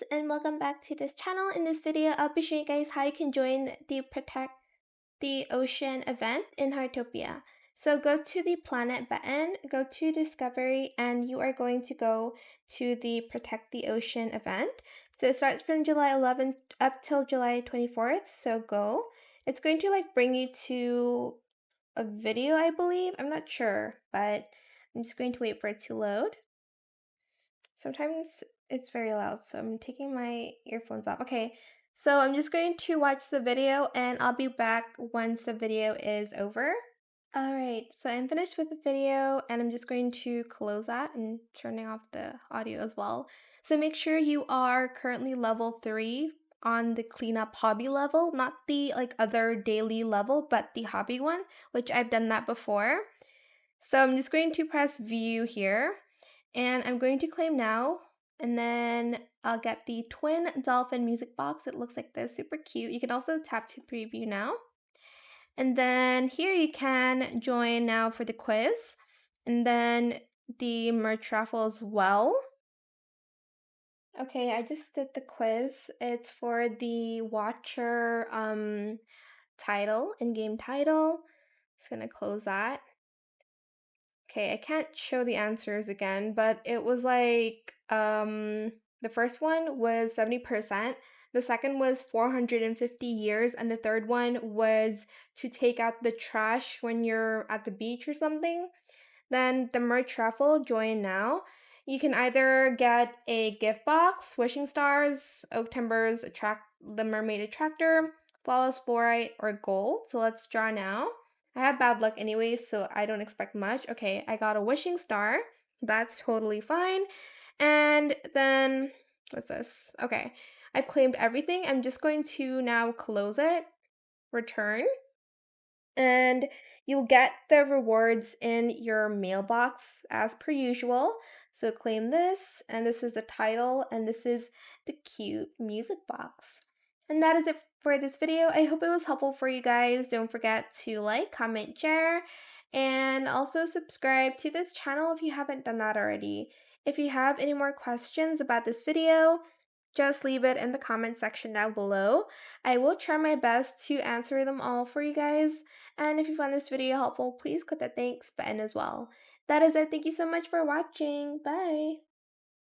guys, and welcome back to this channel. In this video, I'll be showing you guys how you can join the Protect the Ocean event in Heartopia. So go to the planet button, go to Discovery, and you are going to go to the Protect the Ocean event. So it starts from July 11th up till July 24th, so go. It's going to bring you to a video, I believe. I'm not sure, but I'm just going to wait for it to load. Sometimes it's very loud, so I'm taking my earphones off. Okay, so I'm just going to watch the video and I'll be back once the video is over. Alright, so I'm finished with the video and I'm just going to close that and turning off the audio as well. So make sure you are currently level 3 on the cleanup hobby level, not the other daily level, but the hobby one, which I've done that before. So I'm just going to press view here. And I'm going to claim now, and then I'll get the Twin Dolphin Music Box. It looks like this, super cute. You can also tap to preview now. And then here you can join now for the quiz, and then the merch raffle as well. Okay, I just did the quiz. It's for the Watcher title, in-game title. Just gonna close that. Okay, I can't show the answers again, but it was the first one was 70%, the second was 450 years, and the third one was to take out the trash when you're at the beach or something. Then the merch raffle, join now. You can either get a gift box, wishing stars, oak timbers, the mermaid attractor, flawless fluorite, or gold. So let's draw now. I have bad luck anyways, so I don't expect much. Okay, I got a wishing star. That's totally fine. And then, what's this? Okay, I've claimed everything. I'm just going to now close it, return, and you'll get the rewards in your mailbox as per usual. So claim this, and this is the title, and this is the cute music box. And that is it for this video. I hope it was helpful for you guys. Don't forget to like, comment, share, and also subscribe to this channel if you haven't done that already. If you have any more questions about this video, just leave it in the comment section down below. I will try my best to answer them all for you guys. And if you found this video helpful, please click the thanks button as well. That is it. Thank you so much for watching. Bye!